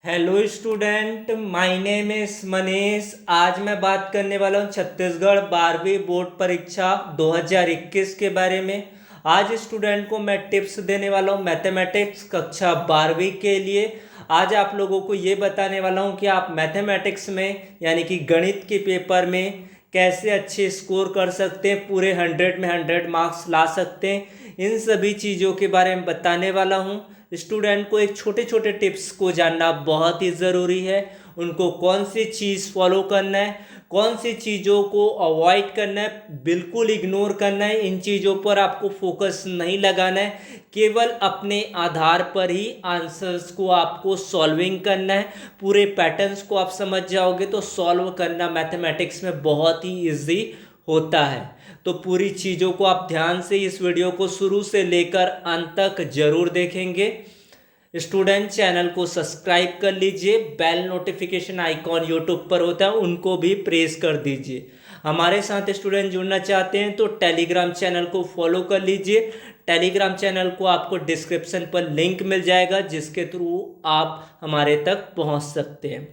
Hello student, my name is Manish. आज मैं बात करने वाला हूँ छत्तीसगढ़ 12वीं बोर्ड परीक्षा 2021 के बारे में। आज स्टूडेंट को मैं टिप्स देने वाला हूँ मैथमेटिक्स कक्षा 12वीं के लिए। आज आप लोगों को ये बताने वाला हूँ कि आप मैथमेटिक्स में यानी कि गणित के पेपर में कैसे अच्छे स्कोर कर सकते हैं, पूरे 100 में 100 मार्क्स ला सकते हैं। इन सभी चीज़ों के बारे में बताने वाला हूँ। स्टूडेंट को एक छोटे छोटे टिप्स को जानना बहुत ही ज़रूरी है। उनको कौन सी चीज़ फॉलो करना है, कौन सी चीज़ों को अवॉइड करना है, बिल्कुल इग्नोर करना है। इन चीज़ों पर आपको फोकस नहीं लगाना है, केवल अपने आधार पर ही आंसर्स को आपको सॉल्विंग करना है। पूरे पैटर्न्स को आप समझ जाओगे तो सॉल्व करना मैथमेटिक्स में बहुत ही इजी होता है। तो पूरी चीज़ों को आप ध्यान से इस वीडियो को शुरू से लेकर अंत तक जरूर देखेंगे। स्टूडेंट चैनल को सब्सक्राइब कर लीजिए, बेल नोटिफिकेशन आइकॉन यूट्यूब पर होता है उनको भी प्रेस कर दीजिए। हमारे साथ स्टूडेंट जुड़ना चाहते हैं तो टेलीग्राम चैनल को फॉलो कर लीजिए। टेलीग्राम चैनल को आपको डिस्क्रिप्शन पर लिंक मिल जाएगा जिसके थ्रू आप हमारे तक पहुंच सकते हैं।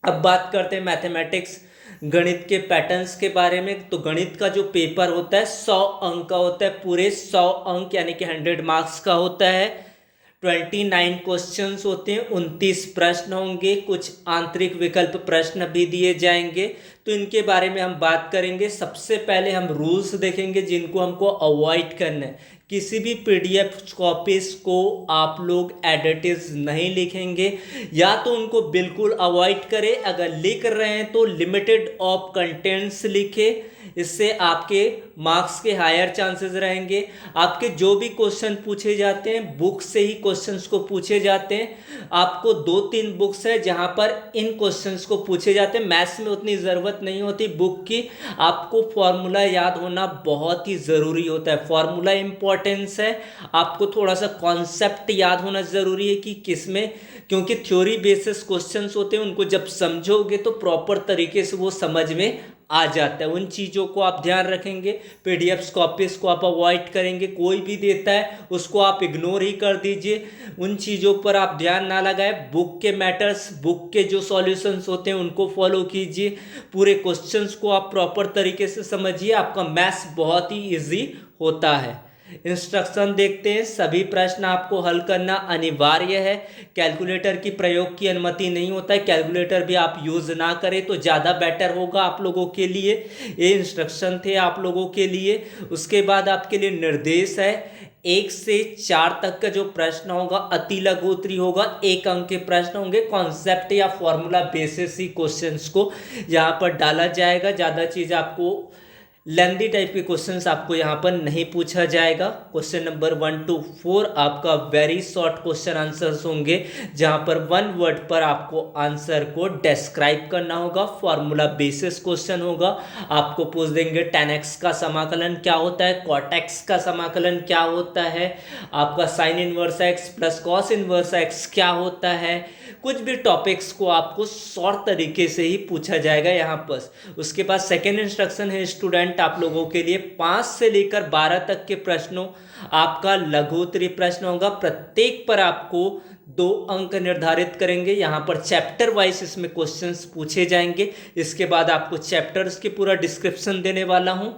अब बात करते हैं मैथमेटिक्स गणित के पैटर्न्स के बारे में। तो गणित का जो पेपर होता है 100 अंक का होता है, पूरे 100 अंक यानी कि 100 मार्क्स का होता है। 29 क्वेश्चंस होते हैं, 29 प्रश्न होंगे, कुछ आंतरिक विकल्प प्रश्न भी दिए जाएंगे। तो इनके बारे में हम बात करेंगे। सबसे पहले हम रूल्स देखेंगे जिनको हमको अवॉइड करना है। किसी भी पीडीएफ कॉपीज को आप लोग एडिटिव्स नहीं लिखेंगे, या तो उनको बिल्कुल अवॉइड करें। अगर लिख रहे हैं तो लिमिटेड ऑफ कंटेंट्स लिखे, इससे आपके मार्क्स के हायर चांसेस रहेंगे। आपके जो भी क्वेश्चन पूछे जाते हैं बुक से ही क्वेश्चंस को पूछे जाते हैं। आपको 2-3 बुक्स है जहां पर इन क्वेश्चंस को पूछे जाते हैं। मैथ्स में उतनी ज़रूरत नहीं होती बुक की। आपको फॉर्मूला याद होना बहुत ही ज़रूरी होता है, फॉर्मूला इंपॉर्टेंस है। आपको थोड़ा सा कॉन्सेप्ट याद होना ज़रूरी है कि किस में, क्योंकि थ्योरी बेसिस क्वेश्चंस होते हैं, उनको जब समझोगे तो प्रॉपर तरीके से वो समझ में आ जाता है। उन चीज़ों को आप ध्यान रखेंगे। पीडीएफ कॉपीज को आप अवॉइड करेंगे, कोई भी देता है उसको आप इग्नोर ही कर दीजिए। उन चीज़ों पर आप ध्यान ना लगाएं। बुक के मैटर्स, बुक के जो सॉल्यूशंस होते हैं उनको फॉलो कीजिए। पूरे क्वेश्चंस को आप प्रॉपर तरीके से समझिए, आपका मैथ्स बहुत ही ईजी होता है। इंस्ट्रक्शन देखते हैं। सभी प्रश्न आपको हल करना अनिवार्य है। कैलकुलेटर की प्रयोग की अनुमति नहीं होता है, कैलकुलेटर भी आप यूज़ ना करें तो ज़्यादा बेटर होगा आप लोगों के लिए। ये इंस्ट्रक्शन थे आप लोगों के लिए। उसके बाद आपके लिए निर्देश है। 1 से 4 तक का जो प्रश्न होगा अति लघु उत्तरी होगा, 1 अंक के प्रश्न होंगे। कॉन्सेप्ट या फॉर्मूला बेसिस ही क्वेश्चंस को यहाँ पर डाला जाएगा। ज़्यादा चीज़ आपको लेंदी टाइप के क्वेश्चंस आपको यहाँ पर नहीं पूछा जाएगा। क्वेश्चन नंबर 1 to 4 आपका वेरी शॉर्ट क्वेश्चन आंसर्स होंगे, जहाँ पर 1 वर्ड पर आपको आंसर को डिस्क्राइब करना होगा। फॉर्मूला बेसिस क्वेश्चन होगा। आपको पूछ देंगे tan x का समाकलन क्या होता है, cot x का समाकलन क्या होता है, आपका sin inverse x plus cos inverse x क्या होता है। कुछ भी टॉपिक्स को आपको शॉर्ट तरीके से ही पूछा जाएगा यहाँ पर। उसके बाद सेकेंड इंस्ट्रक्शन है स्टूडेंट आप लोगों के लिए 5 से लेकर 12 तक के प्रश्नों आपका लघु उत्तरीय प्रश्न होगा। प्रत्येक पर आपको 2 अंक निर्धारित करेंगे। यहाँ पर चैप्टर वाइज इसमें क्वेश्चंस पूछे जाएंगे। इसके बाद आपको चैप्टर्स की पूरा डिस्क्रिप्शन देने वाला हूँ।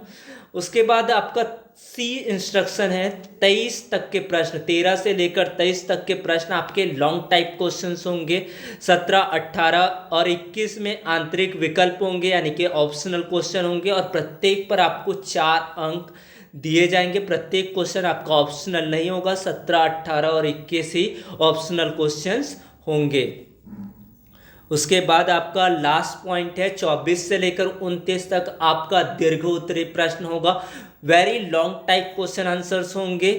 उसके बाद आपका सी इंस्ट्रक्शन है 23 तक के प्रश्न, 13 से लेकर 23 तक के प्रश्न आपके लॉन्ग टाइप क्वेश्चंस होंगे। 17, 18 और 21 में आंतरिक विकल्प होंगे यानी कि ऑप्शनल क्वेश्चन होंगे, और प्रत्येक पर आपको 4 अंक दिए जाएंगे। प्रत्येक क्वेश्चन आपका ऑप्शनल नहीं होगा। 17, 18 और 21 ही ऑप्शनल क्वेश्चंस होंगे। उसके बाद आपका लास्ट पॉइंट है 24 से लेकर 29 तक आपका दीर्घ उत्तरीय प्रश्न होगा। Very long type question answers होंगे।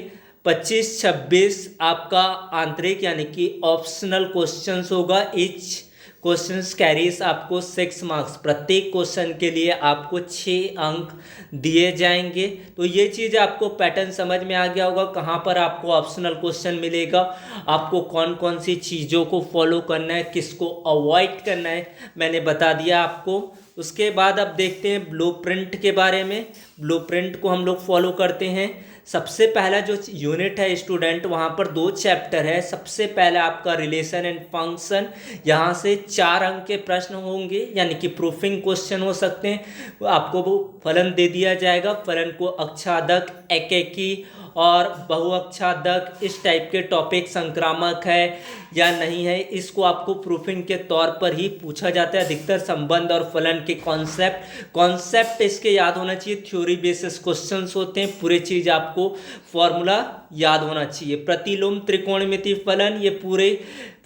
25, 26 आपका आंतरिक यानी कि ऑप्शनल क्वेश्चंस होगा। ईच क्वेश्चंस कैरीज आपको 6 मार्क्स। प्रत्येक क्वेश्चन के लिए आपको 6 अंक दिए जाएंगे। तो ये चीज़ आपको पैटर्न समझ में आ गया होगा, कहाँ पर आपको ऑप्शनल क्वेश्चन मिलेगा, आपको कौन कौन सी चीज़ों को फॉलो करना है, किसको अवॉइड करना है, मैंने बता दिया आपको। उसके बाद अब देखते हैं ब्लूप्रिंट के बारे में। ब्लूप्रिंट को हम लोग फॉलो करते हैं। सबसे पहला जो यूनिट है स्टूडेंट, वहाँ पर 2 चैप्टर है। सबसे पहला आपका रिलेशन एंड फंक्शन, यहाँ से 4 अंक के प्रश्न होंगे, यानी कि प्रूफिंग क्वेश्चन हो सकते हैं। आपको वो फलन दे दिया जाएगा, फलन को अक्षादक, एकेकी और बहुअक्षादक, इस टाइप के टॉपिक, संक्रामक है या नहीं है, इसको आपको प्रूफिंग के तौर पर ही पूछा जाता है। अधिकतर संबंध और फलन के कॉन्सेप्ट इसके याद होना चाहिए। थ्योरी बेसिस क्वेश्चंस होते हैं, पूरे चीज़ आपको फॉर्मूला याद होना चाहिए। प्रतिलोम त्रिकोणमिति फलन, ये पूरे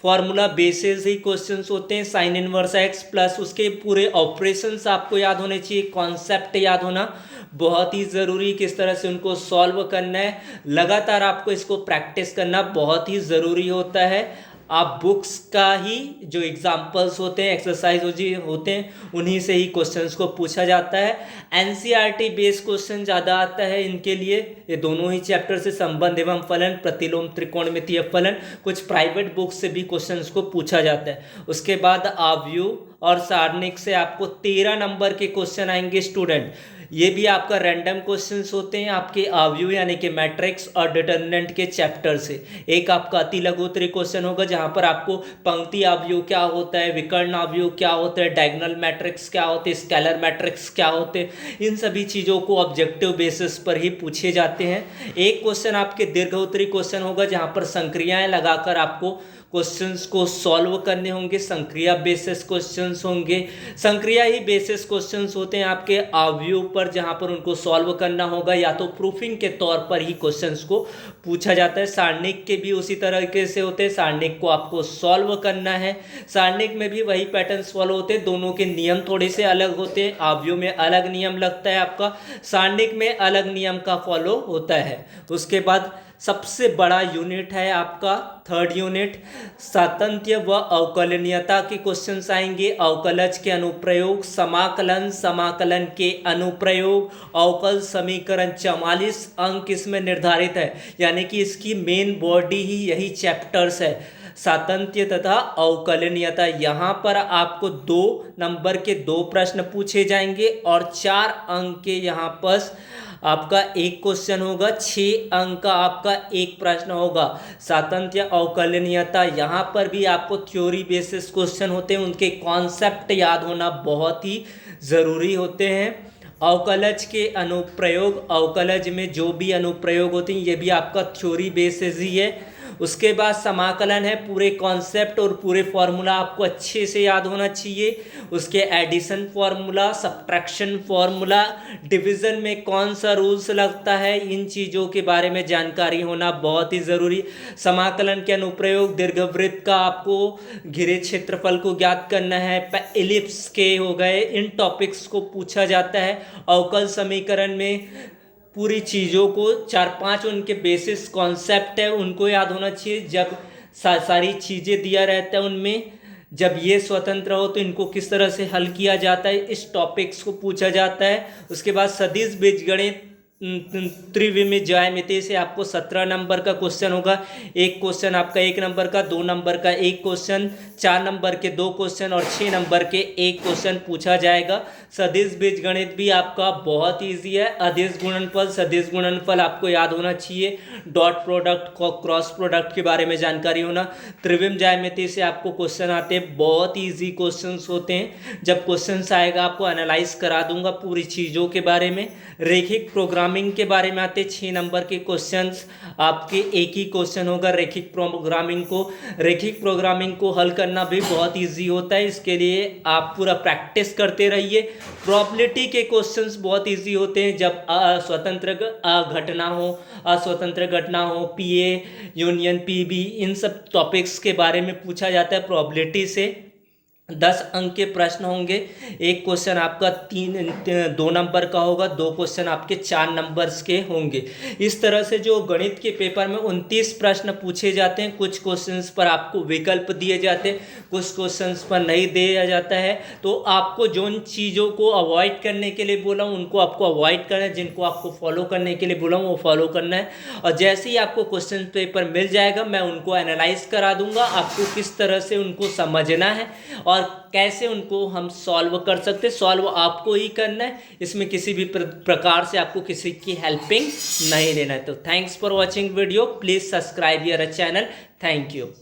फॉर्मूला बेसिस ही क्वेश्चंस होते हैं। साइन इनवर्स एक्स प्लस उसके पूरे ऑपरेशंस आपको याद होने चाहिए। कॉन्सेप्ट याद होना बहुत ही ज़रूरी, किस तरह से उनको सॉल्व करना है, लगातार आपको इसको प्रैक्टिस करना बहुत ही ज़रूरी होता है। आप बुक्स का ही जो एग्जाम्पल्स होते हैं, एक्सरसाइज होते हैं, उन्हीं से ही क्वेश्चंस को पूछा जाता है। एनसीईआरटी बेस्ड क्वेश्चन ज़्यादा आता है इनके लिए। ये दोनों ही चैप्टर से संबंध एवं फलन, प्रतिलोम त्रिकोणमितीय फलन, कुछ प्राइवेट बुक्स से भी क्वेश्चंस को पूछा जाता है। उसके बाद आव्यूह और सारणिक से आपको 13 नंबर के क्वेश्चन आएंगे स्टूडेंट। ये भी आपका रैंडम क्वेश्चंस होते हैं आपके आव्यूह यानी कि मैट्रिक्स और डिटर्मिनेंट के चैप्टर से। एक आपका अति लघुत्तरी क्वेश्चन होगा जहां पर आपको पंक्ति आव्यूह क्या होता है, विकर्ण आव्यूह क्या होता है, डायगोनल मैट्रिक्स क्या होते हैं, स्केलर मैट्रिक्स क्या होते हैं, इन सभी चीज़ों को ऑब्जेक्टिव बेसिस पर ही पूछे जाते हैं। एक क्वेश्चन आपके दीर्घोत्तरी क्वेश्चन होगा जहाँ पर संक्रियाएँ लगाकर आपको क्वेश्चंस को सॉल्व करने होंगे। संक्रिया बेसिस क्वेश्चंस होंगे, संक्रिया ही बेसिस क्वेश्चंस होते हैं आपके आव्यूह पर, जहां पर उनको सॉल्व करना होगा या तो प्रूफिंग के तौर पर ही क्वेश्चंस को पूछा जाता है। सारणिक के भी उसी तरीके से होते हैं, सारणिक को आपको सॉल्व करना है। सारणिक में भी वही पैटर्न्स फॉलो होते हैं, दोनों के नियम थोड़े से अलग होते हैं। आव्यूह में अलग नियम लगता है आपका, सारणिक में अलग नियम का फॉलो होता है। उसके बाद सबसे बड़ा यूनिट है आपका 3rd यूनिट, सातत्य व अवकलनीयता के क्वेश्चंस आएंगे। अवकलज के अनुप्रयोग, समाकलन के अनुप्रयोग, अवकल समीकरण, 44 अंक इसमें निर्धारित है, यानी कि इसकी मेन बॉडी ही यही चैप्टर्स है, सातत्य तथा अवकलनीयता। यहाँ पर आपको 2 नंबर के 2 प्रश्न पूछे जाएंगे और 4 अंक के यहाँ पर आपका एक क्वेश्चन होगा, 6 अंक का आपका एक प्रश्न होगा। सातत्य अवकलनीयता, यहाँ पर भी आपको थ्योरी बेसिस क्वेश्चन होते हैं, उनके कॉन्सेप्ट याद होना बहुत ही ज़रूरी होते हैं। अवकलज के अनुप्रयोग, अवकलज में जो भी अनुप्रयोग होते हैं ये भी आपका थ्योरी बेसिस ही है। उसके बाद समाकलन है, पूरे कॉन्सेप्ट और पूरे फॉर्मूला आपको अच्छे से याद होना चाहिए। उसके addition formula, subtraction formula, division में कौन सा रूल्स लगता है, इन चीज़ों के बारे में जानकारी होना बहुत ही ज़रूरी। समाकलन के अनुप्रयोग, दीर्घवृत्त का आपको घिरे क्षेत्रफल को ज्ञात करना है, एलिप्स के हो गए, इन टॉपिक्स को पूछा जाता है। अवकल समीकरण में पूरी चीज़ों को 4-5 उनके बेसिस कॉन्सेप्ट है उनको याद होना चाहिए। जब सारी चीज़ें दिया रहता है उनमें, जब ये स्वतंत्र हो तो इनको किस तरह से हल किया जाता है, इस टॉपिक्स को पूछा जाता है। उसके बाद सदिश बीजगणित, त्रिविमीय ज्यामिति से आपको 17 नंबर का क्वेश्चन होगा। एक क्वेश्चन आपका 1 नंबर का, 2 नंबर का एक क्वेश्चन, 4 नंबर के 2 क्वेश्चन और 6 नंबर के एक क्वेश्चन पूछा जाएगा। सदिश बीजगणित भी आपका बहुत ईजी है। अदिश गुणनफल, सदिश गुणनफल आपको याद होना चाहिए। डॉट प्रोडक्ट, क्रॉस प्रोडक्ट के बारे में जानकारी होना। त्रिविमीय ज्यामिति से आपको क्वेश्चन आते हैं, बहुत ईजी क्वेश्चंस होते हैं। जब क्वेश्चंस आएगा आपको एनालाइज करा दूंगा पूरी चीज़ों के बारे में। रेखिक प्रोग्रामिंग के बारे में आते 6 नंबर के क्वेश्चंस, आपके एक ही क्वेश्चन होगा रेखिक प्रोग्रामिंग को हल करना भी बहुत इजी होता है। इसके लिए आप पूरा प्रैक्टिस करते रहिए। प्रोबेबिलिटी के क्वेश्चंस बहुत इजी होते हैं, जब स्वतंत्र घटना हो, पीए यूनियन पीबी, इन सब टॉपिक्स के बारे में पूछा जाता है प्रोबेबिलिटी से। 10 अंक के प्रश्न होंगे। एक क्वेश्चन आपका 2 नंबर का होगा, 2 क्वेश्चन आपके 4 नंबर्स के होंगे। इस तरह से जो गणित के पेपर में 29 प्रश्न पूछे जाते हैं। कुछ क्वेश्चंस पर आपको विकल्प दिए जाते हैं, कुछ क्वेश्चंस पर नहीं दिया जाता है। तो आपको जिन चीज़ों को अवॉइड करने के लिए बोला हूँ उनको आपको अवॉइड करना है, जिनको आपको फॉलो करने के लिए बोला हूँ वो फॉलो करना है। और जैसे ही आपको क्वेश्चन पेपर मिल जाएगा मैं उनको एनालाइज करा दूंगा, आपको किस तरह से उनको समझना है और कैसे उनको हम सॉल्व कर सकते। सॉल्व आपको ही करना है, इसमें किसी भी प्रकार से आपको किसी की हेल्पिंग नहीं लेना है। तो thanks for watching video, please subscribe your channel. Thank you.